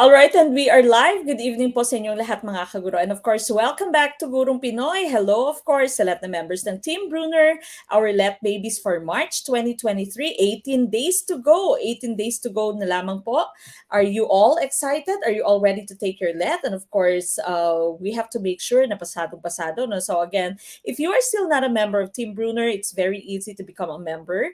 All right, and we are live. Good evening po sa inyong lahat mga kaguro. And of course, welcome back to Gurong Pinoy. Hello, of course, sa lahat ng members ng Team Brunner, our Let Babies for March 2023. 18 days to go. 18 days to go na lamang po. Are you all excited? Are you all ready to take your let? And of course, we have to make sure na pasadong-pasado. No? So again, if you are still not a member of Team Brunner, it's very easy to become a member.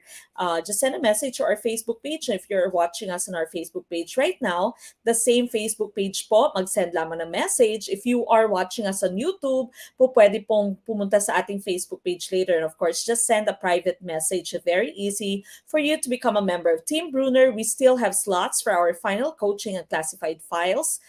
Just send a message to our Facebook page. If you're watching us on our Facebook page right now, the same Facebook page po, mag-send lamang ng message. If you are watching us on YouTube, pwede pong pumunta sa ating Facebook page later. And of course, just send a private message. Very easy for you to become a member of Team Brunner. We still have slots for our final coaching and classified files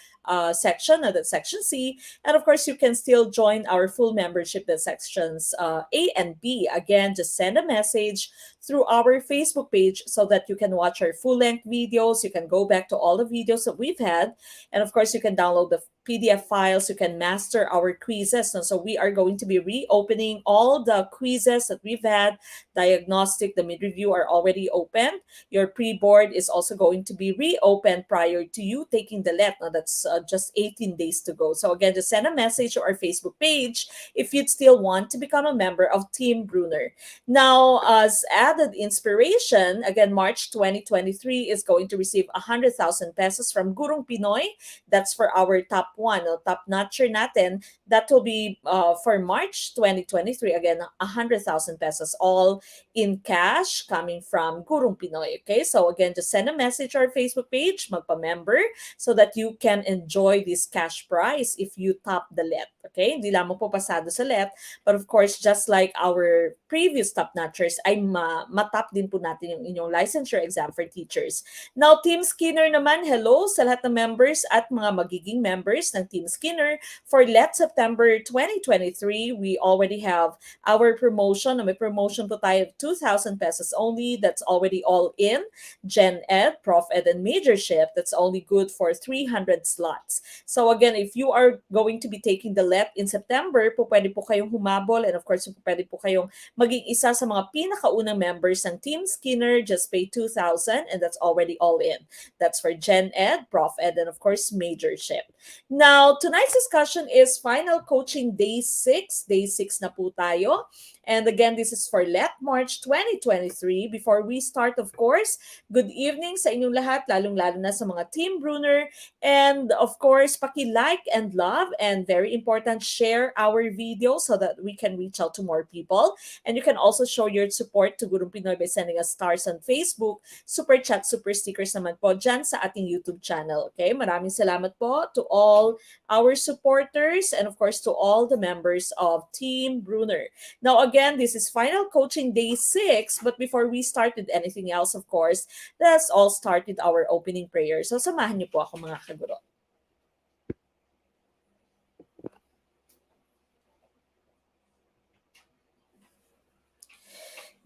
section, that's section C. And of course, you can still join our full membership, that's sections A and B. Again, just send a message through our Facebook page so that you can watch our full-length videos. You can go back to all the videos that we've had. And of course, you can download the PDF files. You can master our quizzes. And so we are going to be reopening all the quizzes that we've had. Diagnostic, the mid-review are already open. Your pre-board is also going to be reopened prior to you taking the LET. Now, that's just 18 days to go. So again, just send a message to our Facebook page if you'd still want to become a member of Team Brunner. Now, as added inspiration, again, March 2023 is going to receive 100,000 pesos from Gurong Pinoy. That's for our top one, top notcher natin. That will be for March 2023. Again, 100,000 pesos, all in cash coming from Gurong Pinoy. Okay, so again, just send a message to our Facebook page, magpa-member, so that you can enjoy this cash prize if you top the LET. Okay, hindi lamang po pasado sa LET, but of course, just like our previous top notchers, ay matap din po natin yung inyong licensure exam for teachers. Now, Team Skinner naman, hello sa lahat ng members at mga magiging members ng Team Skinner. For LET September 2023, we already have our promotion. May promotion po tayo of 2,000 pesos only. That's already all in. Gen Ed, Prof Ed, and Majorship. That's only good for 300 slots. So again, if you are going to be taking the LET in September, pwede po kayong humabol, and of course, pwede po kayong maging isa sa mga pinakaunang members ng Team Skinner. Just pay 2,000 and that's already all in. That's for Gen Ed, Prof Ed, and of course, Majorship. Now, tonight's discussion is Final Coaching Day 6. Day 6 na po tayo. And again, this is for LET March 2023. Before we start, of course, good evening sa inyong lahat, lalong-lalo na sa mga Team Brunner. And of course, paki-like and love, and very important, share our video so that we can reach out to more people. And you can also show your support to Gurong Pinoy by sending us stars on Facebook, super chat, super stickers naman po dyan sa ating YouTube channel. Okay, maraming salamat po to all our supporters and of course to all the members of Team Brunner. Now again, this is Final Coaching Day 6, but before we start with anything else, of course, let's all start with our opening prayer. So samahan niyo po ako mga kaguro.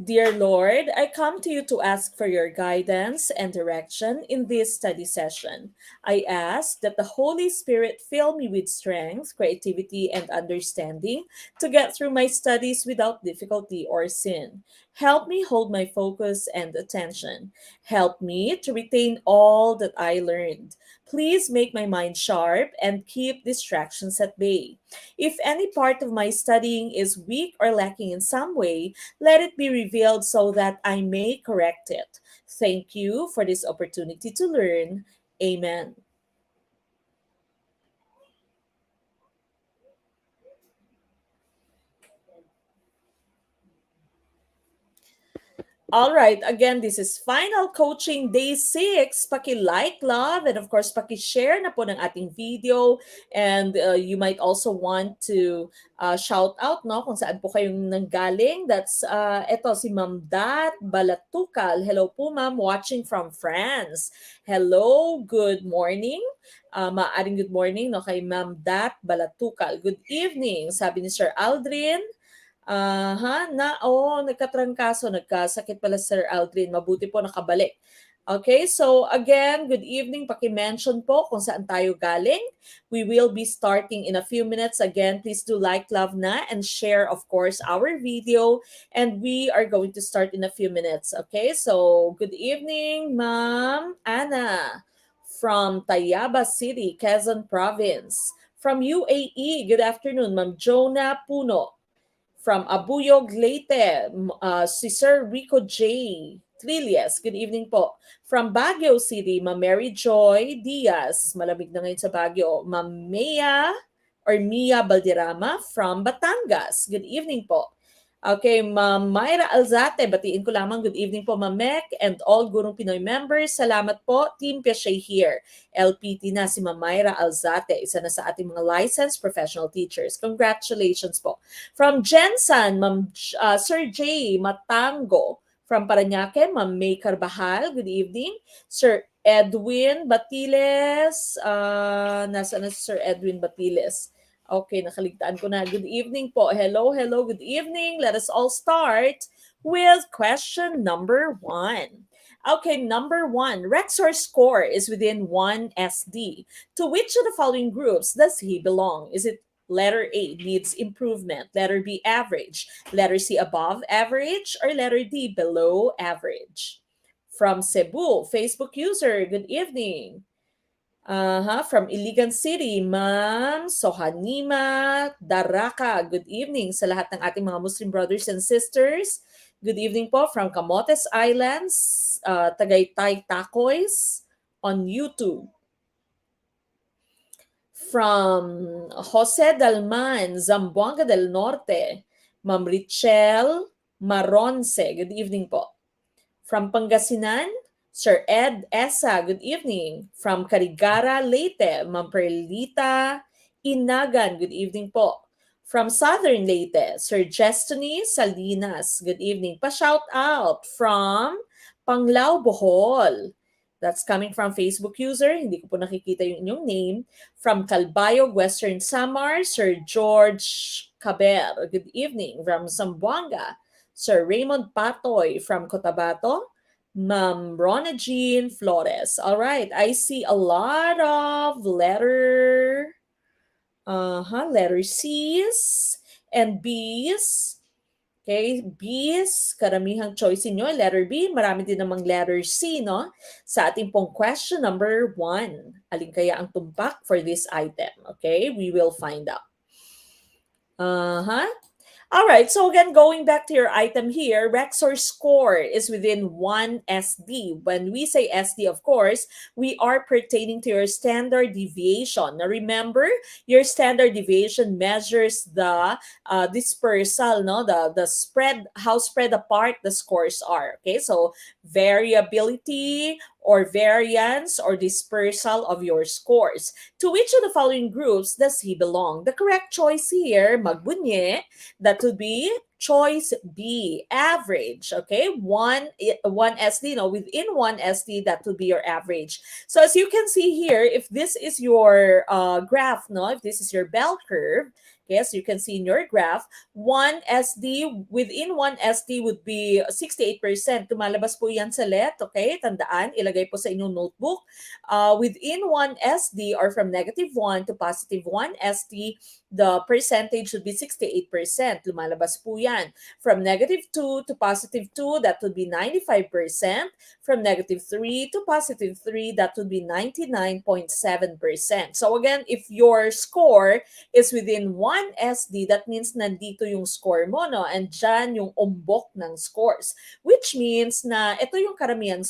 Dear Lord, I come to you to ask for your guidance and direction in this study session. I ask that the Holy Spirit fill me with strength, creativity, and understanding to get through my studies without difficulty or sin. Help me hold my focus and attention. Help me to retain all that I learned. Please make my mind sharp and keep distractions at bay. If any part of my studying is weak or lacking in some way, let it be revealed so that I may correct it. Thank you for this opportunity to learn. Amen. All right, again, this is Final Coaching Day 6. Paki-like, love, and of course, paki-share na po ng ating video. And you might also want to shout out, no, kung saan po kayong nanggaling. That's, eto, si Ma'am Dat Balatukal. Hello po, Ma'am, watching from France. Hello, good morning. Maaring good morning, no, kay Ma'am Dat Balatukal. Good evening, sabi ni Sir Aldrin. Nagkatrangkaso, nagkasakit pala Sir Aldrin. Mabuti po nakabalik. Okay, so again, good evening. Paki-mention po kung saan tayo galing. We will be starting in a few minutes. Again, please do like, love na, and share, of course, our video. And we are going to start in a few minutes. Okay, so good evening, Ma'am Anna from Tayaba City, Quezon Province. From UAE, good afternoon, Ma'am Jonah Puno. From Abuyog, Leyte, si Sir Rico J. Trillias, good evening po. From Baguio City, Ma'am Mary Joy Diaz, malamig na ngayon sa Baguio. Ma'am Mia Balderrama from Batangas, good evening po. Okay, Ma'am Myra Alzate, batiin ko lamang good evening po Ma'am Mek and all Gurong Pinoy members. Salamat po, Team Piache here. LPT na si Ma'am Myra Alzate, isa na sa ating mga licensed professional teachers. Congratulations po. From Jensen, Ma'am Sir J. Matango. From Parañaque, Ma'am May Carbajal, good evening. Sir Edwin Batiles, nasa na si Sir Edwin Batiles? Okay, nakaligtaan ko na. Good evening po. Hello, good evening. Let us all start with question number 1. Okay, number 1. Rexor score is within 1 SD. To which of the following groups does he belong? Is it letter A, needs improvement, letter B, average, letter C, above average, or letter D, below average? From Cebu, Facebook user, good evening. From Iligan City, Ma'am Sohanima Daraka. Good evening sa lahat ng ating mga Muslim brothers and sisters. Good evening po from Camotes Islands, Tagaytay Tacoys on YouTube. From Jose Dalman, Zamboanga del Norte, Ma'am Richelle Maronce. Good evening po. From Pangasinan, Sir Ed Esa, good evening. From Carigara, Leyte, Ma'am Perlita Inagan, good evening po. From Southern Leyte, Sir Jestony Salinas, good evening. Pa-shout out from Panglao, Bohol. That's coming from Facebook user, hindi ko po nakikita yung inyong name. From Calbayog, Western Samar, Sir George Caber, good evening. From Zamboanga, Sir Raymond Patoy. From Cotabato, Ma'am Rona Jean Flores. All right, I see a lot of letter C's and B's. Okay, B's, karamihang choice niyo, letter B, marami din namang letter C, no? Sa ating pong question number 1. Alin kaya ang tumpak for this item? Okay, we will find out. All right, so again, going back to your item here, Rexor score is within 1 SD. When we say SD, of course, we are pertaining to your standard deviation. Now remember, your standard deviation measures the dispersal, no? The spread, how spread apart the scores are. Okay, so variability or variance or dispersal of your scores. To which of the following groups does he belong? The correct choice here, magbunye, that would be choice B, average. Okay, one SD, no, within 1 SD, that would be your average. So as you can see here, if this is your graph, no, if this is your bell curve, yes, you can see in your graph, 1 SD, within 1 SD would be 68%. Tumalabas po yan sa let, okay? Tandaan, ilagay po sa inyong notebook. Within 1 SD or from -1 to +1 SD, the percentage would be 68%. Lumalabas po yan. From -2 to +2, that would be 95%. From -3 to +3, that would be 99.7%. So again, if your score is within 1 SD, that means nandito yung score mo, no? And dyan yung umbok ng scores. Which means na ito yung karamihang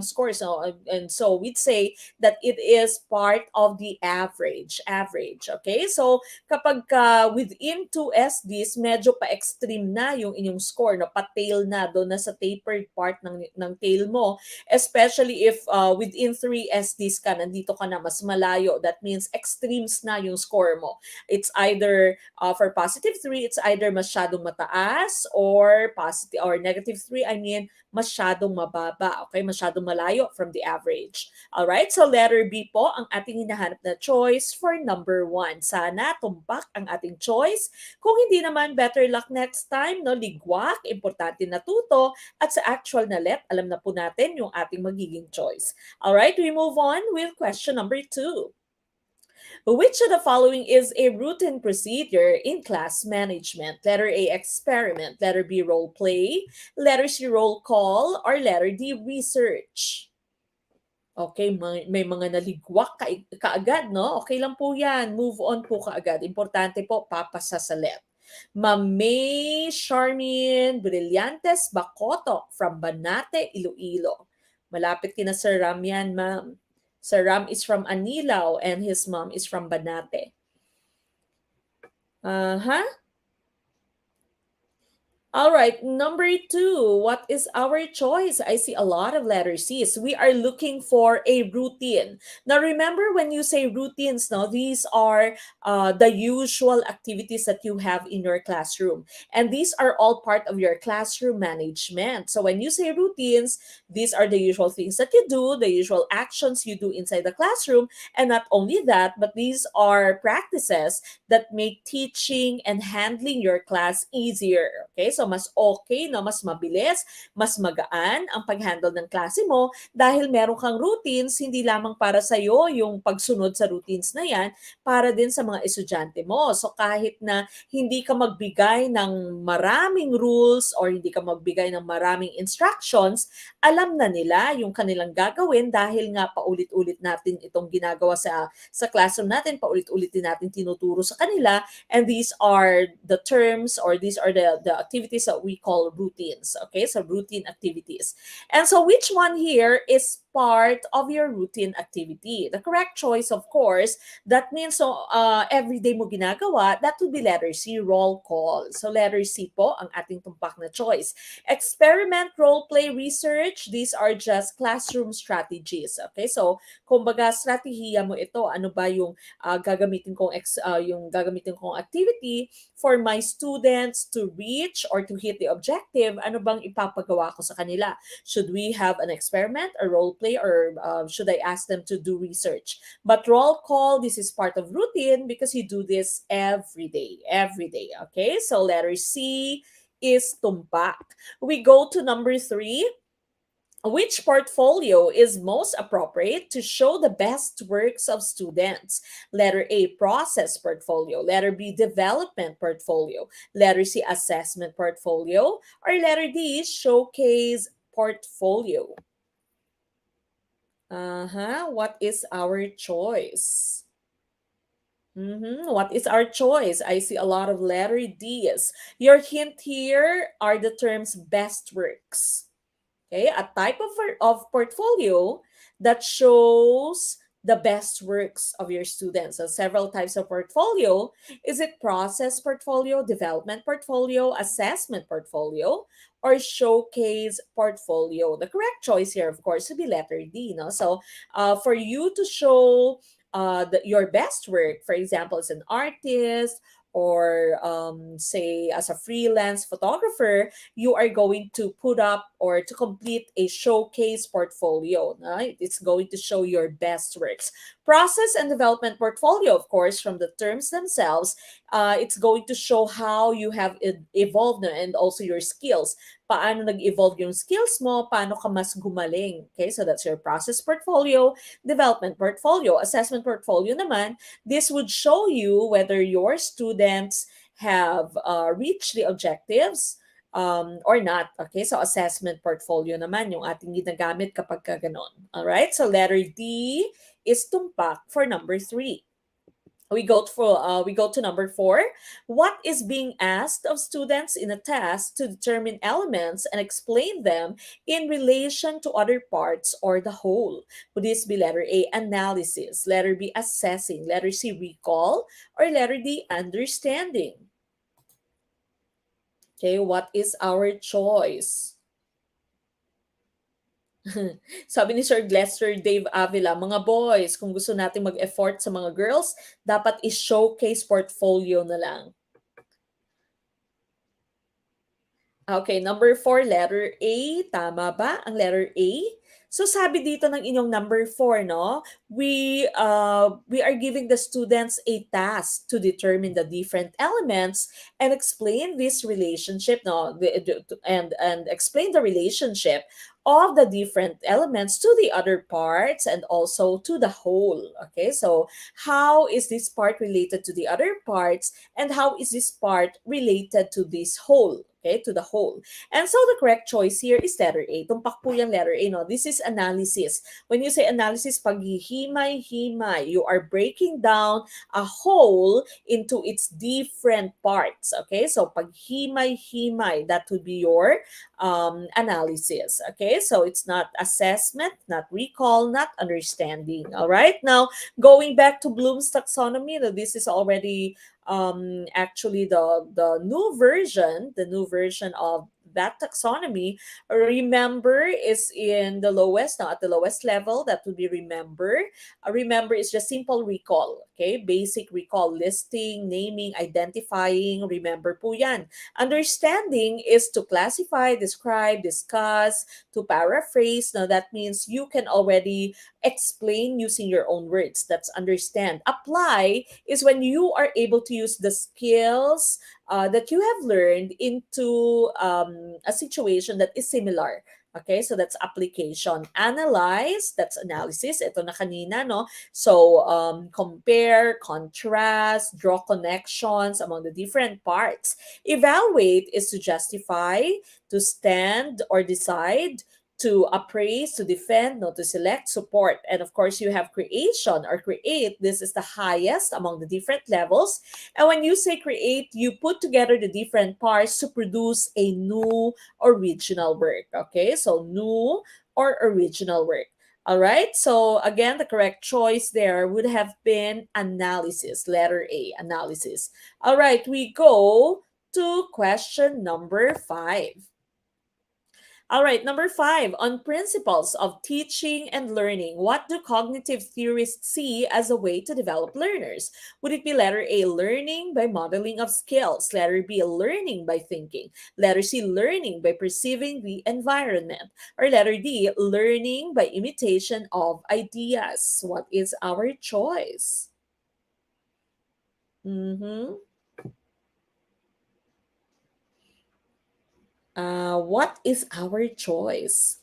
scores, no? And so we'd say that it is part of the average. Okay? So kapag within 2 SDs, medyo pa-extreme na yung inyong score, no? Pa-tail na, doon na sa tapered part ng tail mo. Especially if within 3 SDs ka, nandito ka na mas malayo. That means extremes na yung score mo. It's either for +3, it's either masyadong mataas or -3, I mean masyadong mababa. Okay, masyadong malayo from the average. All right, so letter B po ang ating hinahanap na choice for number 1. Sana tumpak ang ating choice. Kung hindi naman, better luck next time, no? Ligwak, importante natuto, at sa actual na let, alam na po natin yung ating magiging choice. All right, we move on with question number 2. Which of the following is a routine procedure in class management? Letter A, experiment. Letter B, role play. Letter C, roll call. Or letter D, research. Okay, may mga naligwak kaagad, no? Okay lang po yan. Move on po kaagad. Importante po, papasa sa let. Ma'am May Charmin Brillantes Bacoto from Banate, Iloilo. Malapit kina Sir Ram yan, ma'am. Sir Ram is from Anilao and his mom is from Banate. Uh-huh. All right, number two, what is our choice? I see a lot of letter C's. We are looking for a routine. Now, remember when you say routines, no, these are the usual activities that you have in your classroom. And these are all part of your classroom management. So when you say routines, these are the usual things that you do, the usual actions you do inside the classroom. And not only that, but these are practices that make teaching and handling your class easier. Okay? So mas okay, no, mas mabilis, mas magaan ang pag-handle ng klase mo dahil meron kang routines, hindi lamang para sa iyo yung pagsunod sa routines na yan, para din sa mga estudyante mo. So kahit na hindi ka magbigay ng maraming rules or hindi ka magbigay ng maraming instructions, alam na nila yung kanilang gagawin dahil nga paulit-ulit natin itong ginagawa sa classroom natin, paulit-ulit din natin tinuturo sa kanila, and these are the terms or these are the activities that we call routines. Okay, so routine activities. And so which one here is part of your routine activity? The correct choice, of course, that means so every day mo ginagawa, that would be letter C, roll call. So letter C po ang ating tumpak na choice. Experiment, role play, research, these are just classroom strategies. Okay, so kumbaga strategiya mo ito, ano ba yung gagamitin kong activity for my students to reach or to hit the objective, ano bang ipapagawa ko sa kanila? Should we have an experiment, a role play, or should I ask them to do research? But roll call, this is part of routine because you do this every day, okay? So letter C is tumpak. We go to number three. Which portfolio is most appropriate to show the best works of students? Letter A, process portfolio. Letter B, development portfolio. Letter C, assessment portfolio. Or letter D, showcase portfolio. What is our choice? What is our choice? I see a lot of letter D's. Your hint here are the terms best works. Okay, a type of portfolio that shows the best works of your students. So several types of portfolio. Is it process portfolio, development portfolio, assessment portfolio, or showcase portfolio? The correct choice here, of course, would be letter D. No? So for you to show your best work, for example, as an artist or say as a freelance photographer, you are going to put up or to complete a showcase portfolio. Right? It's going to show your best works. Process and development portfolio, of course, from the terms themselves, it's going to show how you have evolved and also your skills. Paano nag-evolve yung skills mo, paano ka mas gumaling. Okay, so that's your process portfolio, development portfolio. Assessment portfolio naman, this would show you whether your students have reached the objectives or not. Okay, so assessment portfolio naman yung ating ginagamit kapag ka ganon. Alright, so letter D is tumpak for number three. We go to number four. What is being asked of students in a task to determine elements and explain them in relation to other parts or the whole? Would this be letter A, analysis, letter B, assessing, letter C, recall, or letter D, understanding? Okay, what is our choice? Sabi ni Sir Lester Dave Avila, mga boys, kung gusto natin mag-effort sa mga girls, dapat i-showcase portfolio na lang. Okay, number four, letter A. Tama ba ang letter A? So sabi dito ng inyong number four, no? We are giving the students a task to determine the different elements and explain this relationship, no? And explain the relationship of the different elements to the other parts and also to the whole. Okay, so how is this part related to the other parts, and how is this part related to this whole? Okay, to the whole. And so the correct choice here is letter A. Tumpak po yung letter A, no? This is analysis. When you say analysis, paghihimay-himay, you are breaking down a whole into its different parts. Okay, so paghimay-himay, that would be your analysis. Okay, so it's not assessment, not recall, not understanding. All right, now going back to Bloom's taxonomy, this is already actually the new version of that taxonomy. Remember is in the lowest, now at the lowest level, that would be remember. Remember is just simple recall. Okay, basic recall, listing, naming, identifying. Remember po yan. Understanding is to classify, describe, discuss, to paraphrase. Now that means you can already explain using your own words. That's understand. Apply is when you are able to use the skills that you have learned into a situation that is similar. Okay, so that's application. Analyze, that's analysis. Ito na kanina, no? So, compare, contrast, draw connections among the different parts. Evaluate is to justify, to stand or decide, to appraise, to defend, no, to select, support. And of course, you have creation or create. This is the highest among the different levels. And when you say create, you put together the different parts to produce a new original work. Okay, so new or original work. All right, so again, the correct choice there would have been analysis, letter A, analysis. All right, we go to question number 5. All right, number 5, on principles of teaching and learning, what do cognitive theorists see as a way to develop learners? Would it be letter A, learning by modeling of skills, letter B, learning by thinking, letter C, learning by perceiving the environment, or letter D, learning by imitation of ideas? What is our choice? Mm-hmm. What is our choice?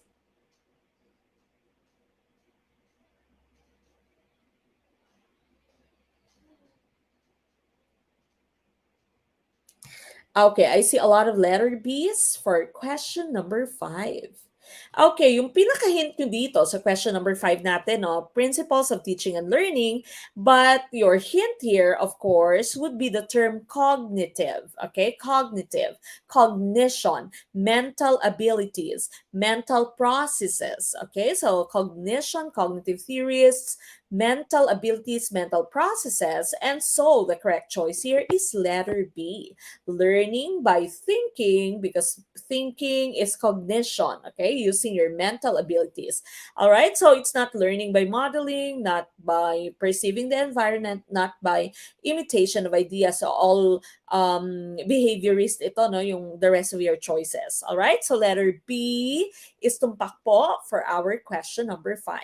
Okay, I see a lot of letter B's for question number 5. Okay, yung pinaka-hint nyo dito sa question number 5 natin, no, principles of teaching and learning, but your hint here, of course, would be the term cognitive, okay? Cognitive, cognition, mental abilities, mental processes, okay? So cognition, cognitive theorists, mental abilities, mental processes, and so the correct choice here is letter B, learning by thinking, because thinking is cognition, okay, using your mental abilities. All right, so it's not learning by modeling, not by perceiving the environment, not by imitation of ideas. So all behaviorist ito, no, yung the rest of your choices. All right, so letter B is tumpak po for our question number 5.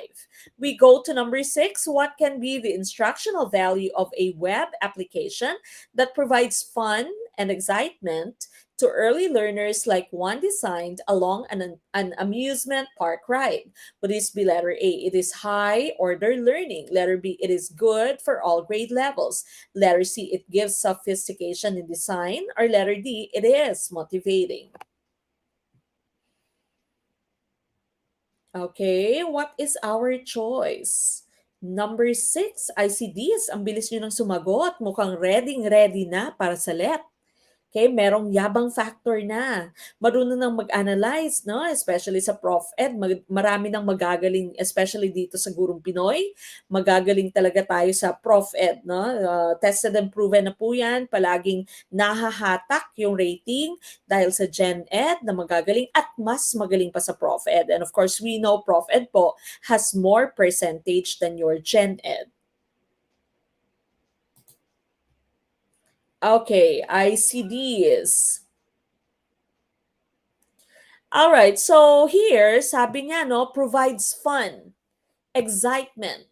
We go to number 6. What can be the instructional value of a web application that provides fun and excitement to early learners, like one designed along an amusement park ride? Would this be letter A, it is high order learning, letter B, it is good for all grade levels, letter C, it gives sophistication in design, or letter D, it is motivating? Okay, what is our choice? Number 6, ICDs. Ang bilis nyo nang sumagot. Mukhang ready na para sa let. Okay, merong yabang factor na. Marunong nang mag-analyze, no? Especially sa Prof Ed, marami nang magagaling, especially dito sa Gurong Pinoy. Magagaling talaga tayo sa Prof Ed, no? Tested and proven na po yan. Palaging nahahatak yung rating dahil sa Gen Ed na magagaling at mas magaling pa sa Prof Ed. And of course, we know Prof Ed po has more percentage than your Gen Ed. Okay, ICDs. All right, so here, sabi niya, no, provides fun, excitement,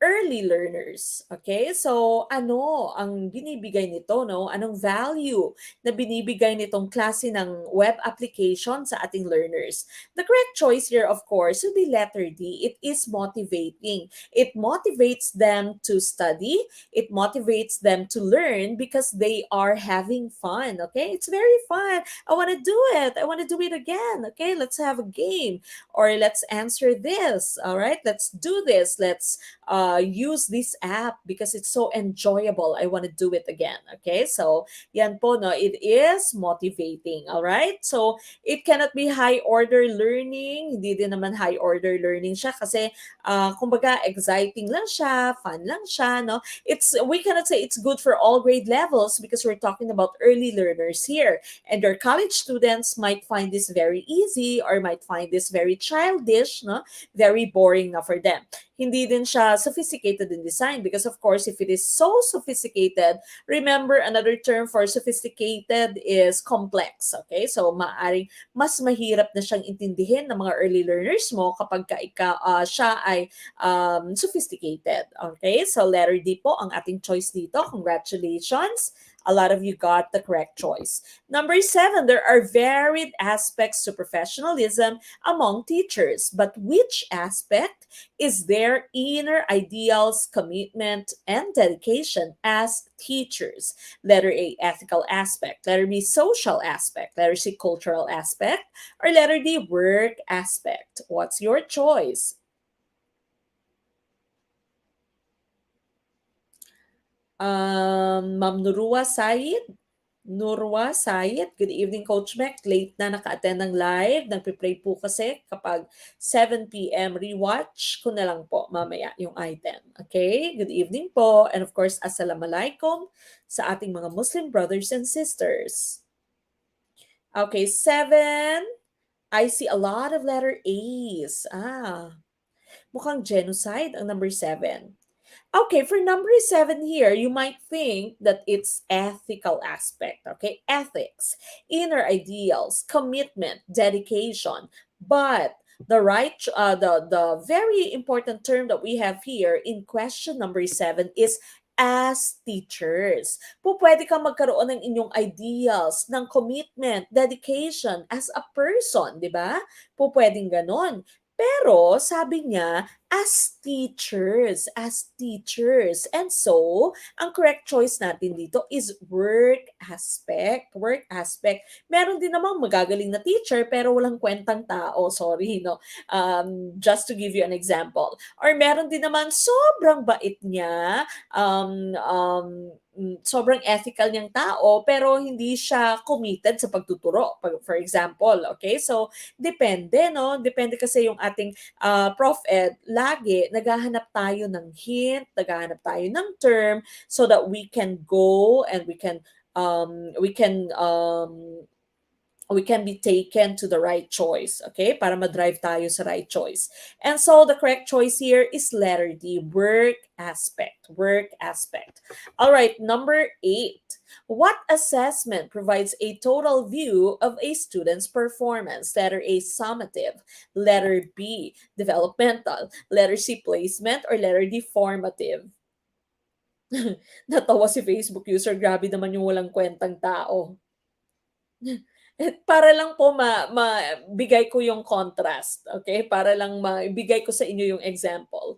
early learners. Okay? So, ano ang binibigay nito, no? Anong value na binibigay nitong klase ng web application sa ating learners? The correct choice here, of course, would be letter D. It is motivating. It motivates them to study. It motivates them to learn because they are having fun. Okay? It's very fun. I want to do it. I want to do it again. Okay? Let's have a game, or let's answer this. All right? Let's do this. Let's use this app because it's so enjoyable. I want to do it again. Okay? So, yan po, no? It is motivating. All right? So, it cannot be high order learning. Hindi din naman high order learning siya kasi kumbaga exciting lang siya, fun lang siya, no? We cannot say it's good for all grade levels because we're talking about early learners here. And your college students might find this very easy or might find this very childish, no? Very boring na for them. Hindi din siya sophisticated in design because of course if it is so sophisticated, remember another term for sophisticated is complex. Okay? So maaring mas mahirap na siyang intindihin ng mga early learners mo kapag siya ay sophisticated. Okay? So letter D po ang ating choice dito. Congratulations. A lot of you got the correct choice. Number 7, there are varied aspects to professionalism among teachers. But which aspect is their inner ideals, commitment, and dedication as teachers? Letter A, ethical aspect. Letter B, social aspect. Letter C, cultural aspect. Or letter D, work aspect. What's your choice? Ma'am Nurua Said? Nurwa Sayed, good evening Coach Mac. Late na naka-attend ng live. Nagpe-pray po kasi kapag 7 p.m. rewatch ko na lang po mamaya yung item. Okay? Good evening po. And of course, assalamualaikum sa ating mga Muslim brothers and sisters. Okay, 7. I see a lot of letter A's. Mukhang genocide ang number 7. Okay, for number 7 here, you might think that it's ethical aspect, okay? Ethics, inner ideals, commitment, dedication. But the very important term that we have here in question number 7 is as teachers. Pwede kang magkaroon ng inyong ideals, ng commitment, dedication as a person, di ba? Pwedeng ganon. Pero sabi niya, as teachers. And so, ang correct choice natin dito is work aspect. Work aspect. Meron din namang magagaling na teacher pero walang kwentang tao. Sorry, no? Just to give you an example. Or meron din naman sobrang bait niya, sobrang ethical niyang tao pero hindi siya committed sa pagtuturo. For example, okay? So, depende, no? Depende kasi yung ating Prof Ed, lagi naghahanap tayo ng hint, naghahanap tayo ng term so that we can go and we can be taken to the right choice, okay? Para ma-drive tayo sa right choice. And so the correct choice here is letter D, work aspect. Work aspect. All right, number 8. What assessment provides a total view of a student's performance? Letter A, summative. Letter B, developmental. Letter C, placement. Or letter D, formative. Natawa si Facebook user. Grabe naman yung walang kwentang tao. Para lang po bigay ko yung contrast, okay? Para lang maibigay ko sa inyo yung example.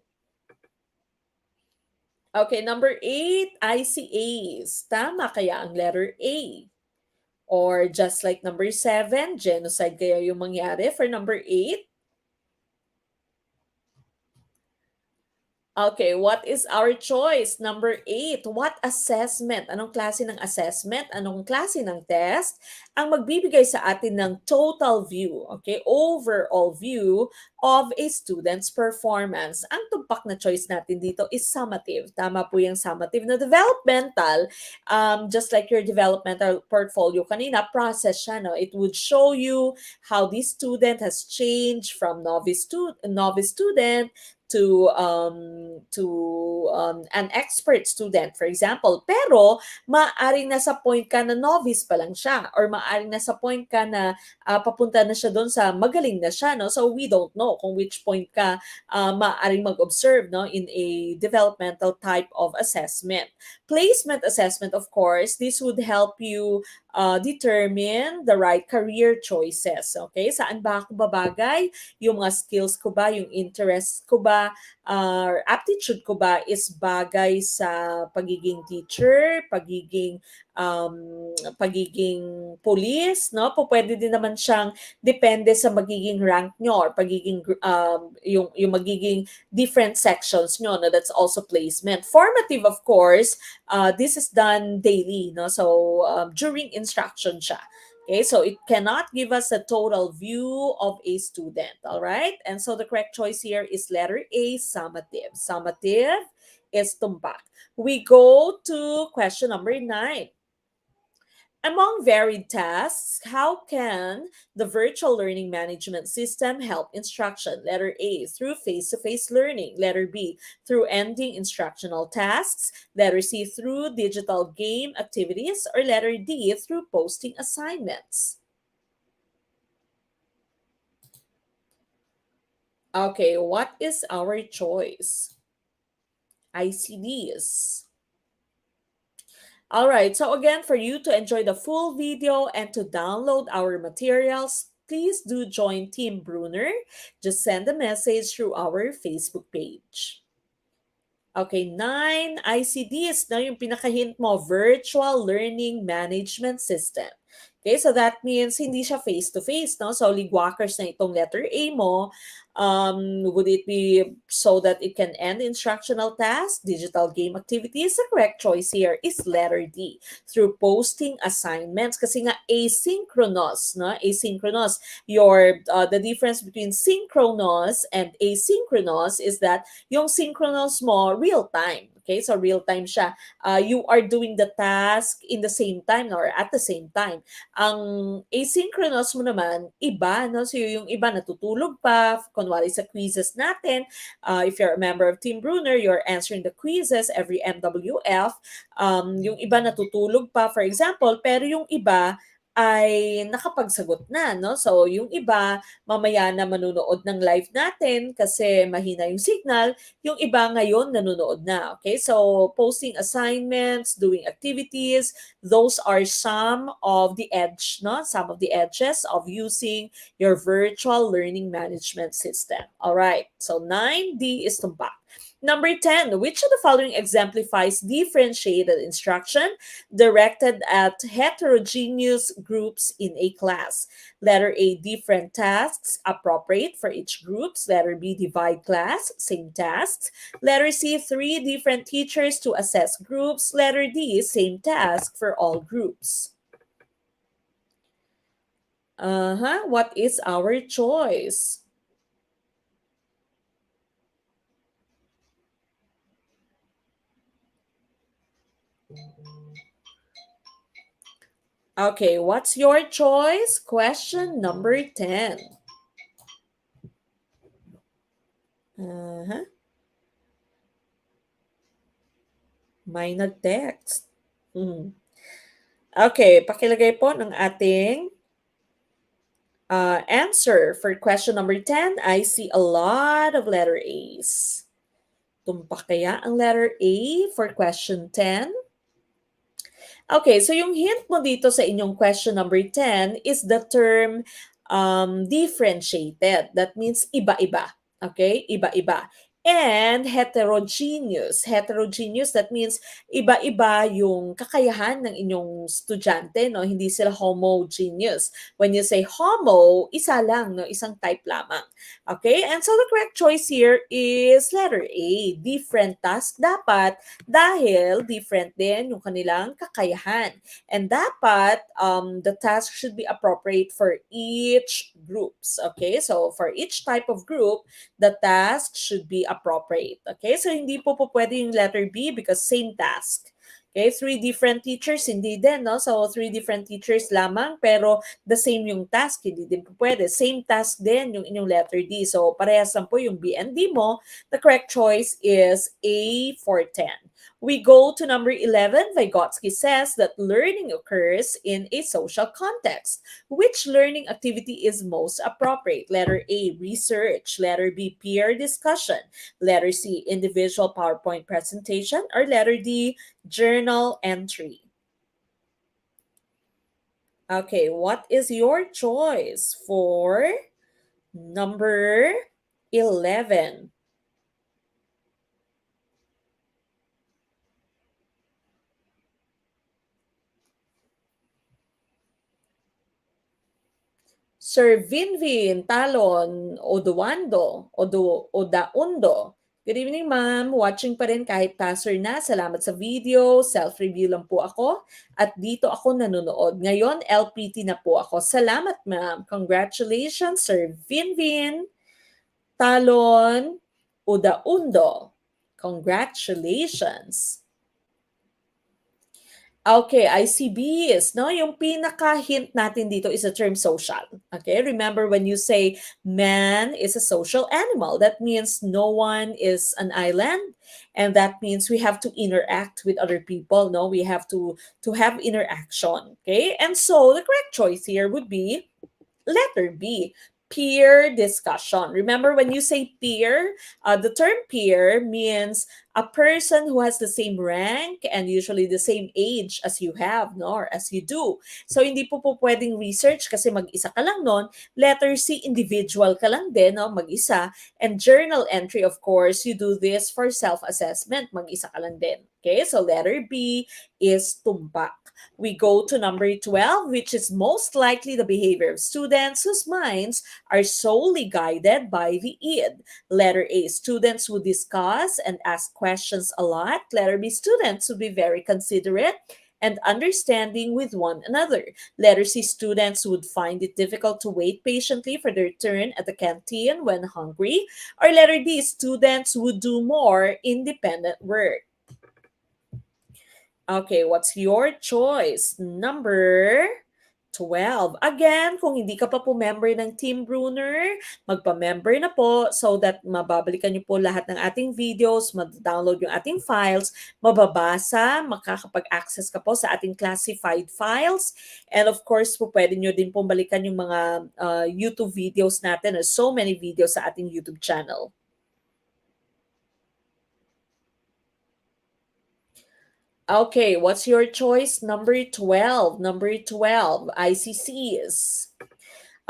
Okay, number 8, ICAs. Tama kaya ang letter A? Or just like number 7, genocide kaya yung mangyari for number 8? Okay, what is our choice? Number 8, what assessment? Anong klase ng assessment? Anong klase ng test? Ang magbibigay sa atin ng total view, okay, overall view of a student's performance. Ang tumpak na choice natin dito is summative. Tama po yung summative na developmental. Just like your developmental portfolio kanina, process siya, no? It would show you how this student has changed from novice student an expert student, for example. Pero maaring nasa point ka na novice pa lang siya, or maaring nasa point ka na papunta na siya doon sa magaling na siya, no? So we don't know kung which point ka maaaring mag-observe, no, in a developmental type of assessment. Placement assessment, of course, this would help you determine the right career choices. Okay? Saan ba ako babagay? Yung mga skills ko ba, yung interests ko ba, or aptitude ko ba is bagay sa pagiging teacher, pagiging police, no? Pwede din naman siyang depende sa magiging rank nyo, or pagiging yung magiging different sections nyo, no? That's also placement. Formative, of course, this is done daily, no? So during instruction siya. Okay, so it cannot give us a total view of a student, all right? And so the correct choice here is letter A, summative. Summative is tumpak. We go to question number 9. Among varied tasks, how can the virtual learning management system help instruction? Letter A, through face-to-face learning. Letter B, through ending instructional tasks. Letter C, through digital game activities. Or letter D, through posting assignments. Okay, what is our choice? ICDs. All right, so again, for you to enjoy the full video and to download our materials, please do join Team Brunner. Just send a message through our Facebook page. Okay, 9 ICDs na yung pinaka-hint mo, Virtual Learning Management System. Okay, so that means hindi siya face-to-face, no? So, ligwakers na itong letter A mo. Would it be so that it can end instructional tasks, digital game activities? The correct choice here is letter D, through posting assignments. Kasi nga asynchronous, no? Asynchronous. The difference between synchronous and asynchronous is that yung synchronous mo, real time. Okay, so real time siya. You are doing the task in the same time, no, or at the same time. Ang asynchronous mo naman, iba, no? So yung iba natutulog pa, kunwari sa quizzes natin, if you're a member of Team Brunner, you're answering the quizzes every MWF. Yung iba natutulog pa, for example, pero yung iba ay nakapagsagot na, no? So, yung iba, mamaya na manunood ng live natin kasi mahina yung signal. Yung iba ngayon nanonood na, okay? So, posting assignments, doing activities, those are some of the some of the edges of using your virtual learning management system. All right, so 9D is tumpak. Number 10, which of the following exemplifies differentiated instruction directed at heterogeneous groups in a class? Letter A, different tasks appropriate for each group. Letter B, divide class, same tasks. Letter C, 3 different teachers to assess groups. Letter D, same task for all groups. What is our choice? Okay, what's your choice? Question number 10. May nag-text. Okay, pakilagay po ng ating answer for question number 10. I see a lot of letter A's. Tumpak kaya ang letter A for question 10? Okay, so yung hint mo dito sa inyong question number 10 is the term differentiated. That means iba-iba. Okay? Iba-iba. And heterogeneous. Heterogeneous, that means iba-iba yung kakayahan ng inyong estudyante, no? Hindi sila homogeneous. When you say homo, isa lang, no? Isang type lamang. Okay? And so the correct choice here is letter A. Different task dapat dahil different din yung kanilang kakayahan. And dapat the task should be appropriate for each groups. Okay? So for each type of group, the task should be appropriate. Okay? So hindi po pwede yung letter B because same task. Okay, three different teachers, hindi din, no? So, three different teachers lamang, pero the same yung task, hindi din po pwede. Same task din yung inyong letter D. So, parehas lang po yung B and D mo. The correct choice is A for 10. We go to number 11. Vygotsky says that learning occurs in a social context. Which learning activity is most appropriate? Letter A, research. Letter B, peer discussion. Letter C, individual PowerPoint presentation. Or letter D, journal entry. Okay, what is your choice for number 11? Sir Vinvin Talon Odaundo. Good evening, ma'am. Watching pa rin kahit passer na. Salamat sa video. Self-review lang po ako. At dito ako nanonood. Ngayon, LPT na po ako. Salamat, ma'am. Congratulations, Sir Vinvin Talon Odaundo. Congratulations. Okay, ICBs, no? Yung pinaka-hint natin dito is the term social. Okay, remember when you say man is a social animal, that means no one is an island, and that means we have to interact with other people, no? We have to have interaction, okay? And so the correct choice here would be letter B, peer discussion. Remember when you say peer, the term peer means a person who has the same rank and usually the same age as you have, no, or as you do. So hindi po pwedeng research kasi mag-isa ka lang nun. Letter C, individual ka lang din, no, mag-isa. And journal entry, of course, you do this for self-assessment, mag-isa ka lang din. Okay, so letter B is tumpak. We go to number 12, which is most likely the behavior of students whose minds are solely guided by the id. Letter A, students who discuss and ask questions a lot. Letter B, students who be very considerate and understanding with one another. Letter C, students would find it difficult to wait patiently for their turn at the canteen when hungry. Or letter D, students would do more independent work. Okay, what's your choice? Number 12. Again, kung hindi ka pa po member ng Team Bruner, magpa-member na po so that mababalikan niyo po lahat ng ating videos, mag-download yung ating files, mababasa, makakapag-access ka po sa ating classified files. And of course, po pwede niyo din pong balikan yung mga YouTube videos natin. There's so many videos sa ating YouTube channel. Okay, what's your choice? Number 12. Number 12, ICCs.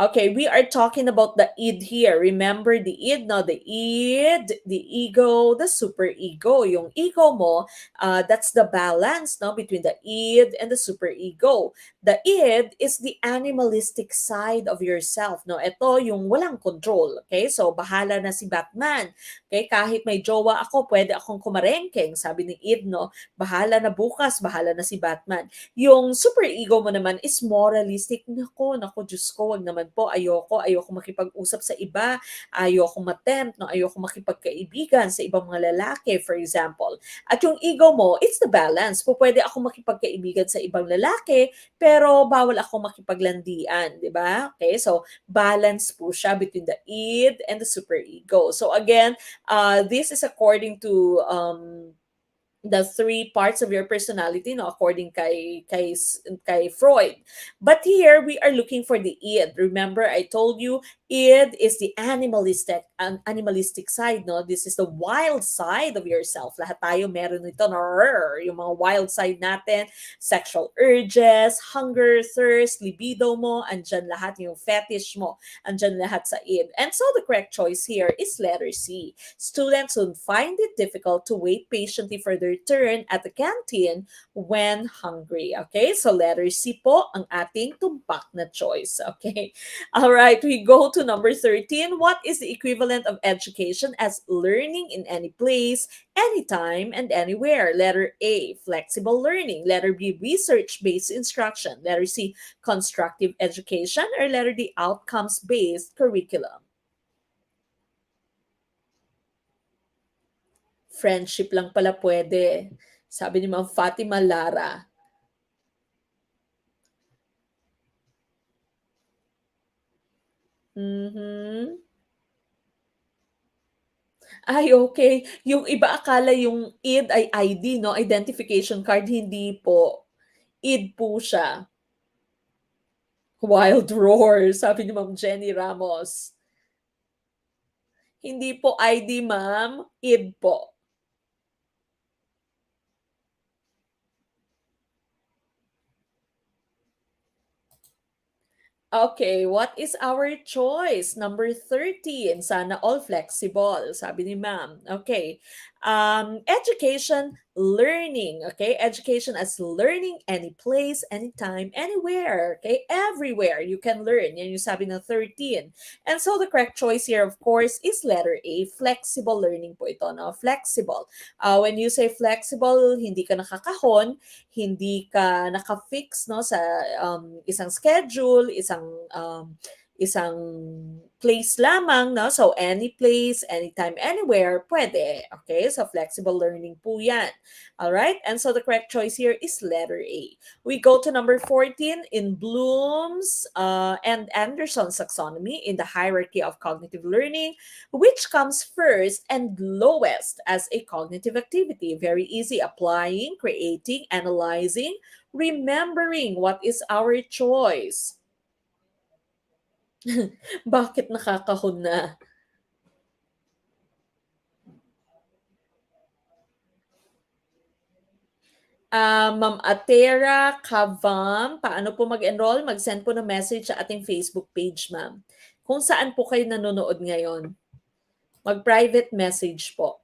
Okay, we are talking about the id here. Remember the id, no? The id, the ego, the superego. Yung ego mo, that's the balance, no, between the id and the superego. The id is the animalistic side of yourself, no? Ito yung walang control, okay? So, bahala na si Batman. Okay, kahit may jowa ako, pwede akong kumarengkeng, sabi ni id, no? Bahala na bukas, bahala na si Batman. Yung superego mo naman is moralistic. Nako, Diyos ko, wag naman po, ayoko makipag-usap sa iba, ayoko matempt, no, ayoko makipagkaibigan sa ibang mga lalaki, for example. At yung ego mo, it's the balance. Po pwede ako makipagkaibigan sa ibang lalaki, pero bawal ako makipaglandian, di ba? Okay, so balance po siya between the id and the superego. So again, this is according to the three parts of your personality, no, according kay Freud. But here we are looking for the id. Remember, I told you id is the animalistic side, no. This is the wild side of yourself. Lahat tayo meron nito, no, yung mga wild side natin, sexual urges, hunger, thirst, libido mo, andyan lahat yung fetish mo, andyan lahat sa id. And so the correct choice here is letter C. Students would find it difficult to wait patiently for their turn at the canteen when hungry. Okay, so letter C po ang ating tumpak na choice. Okay, all right, we go to number 13. What is the equivalent of education as learning in any place, anytime, and anywhere? Letter A, flexible learning. Letter B, research-based instruction. Letter C, constructive education. Or letter D, outcomes-based curriculum. Friendship lang pala pwede. Sabi ni Ma'am Fatima Lara. Mhm. Ay, okay. Yung iba akala yung ID ay ID 'no, identification card, hindi po. ID po siya. Wild roar, sabi ni Ma'am Jenny Ramos. Hindi po ID ma'am, ID po. Okay, what is our choice? Number 13, sana all flexible, sabi ni ma'am. Okay. Education, learning. Okay, education as learning any place, anytime, anywhere. Okay, everywhere you can learn. Yan yung sabi ng 13. And so the correct choice here, of course, is letter A, flexible learning po ito. No? Flexible. When you say flexible, hindi ka nakakahon, hindi ka naka-fix no sa isang schedule, isang place lamang no. So any place, anytime, anywhere, pwede. Okay? So flexible learning po 'yan. All right? And so the correct choice here is letter A. We go to number 14 in Bloom's and Anderson's taxonomy in the hierarchy of cognitive learning. Which comes first and lowest as a cognitive activity? Very easy. Applying, creating, analyzing, remembering. What is our choice? Bakit nakakahon na? Ma'am Atera Kavam, paano po mag-enroll? Mag-send po ng message sa ating Facebook page, ma'am. Kung saan po kayo nanonood ngayon. Mag-private message po.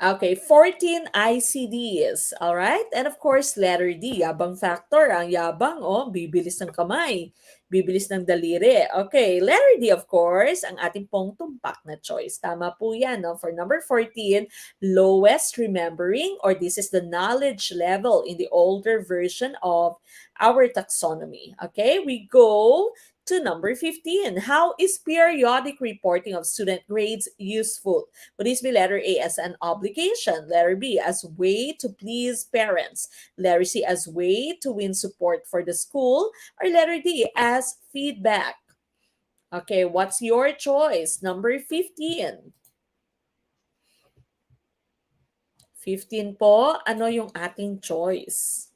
Okay, 14 ICDs. All right? And of course, letter D, yabang factor. Ang yabang, oh, bibilis ng kamay. Bibilis ng daliri. Okay, letter D, of course, ang ating pong tumpak na choice. Tama po yan. No? For number 14, lowest remembering, or this is the knowledge level in the older version of our taxonomy. Okay, we go to number 15. How is periodic reporting of student grades useful? Would this be letter A as an obligation, letter B as way to please parents, letter C as way to win support for the school, or letter D as feedback? Okay, what's your choice? Number 15. 15 po, ano yung ating choice?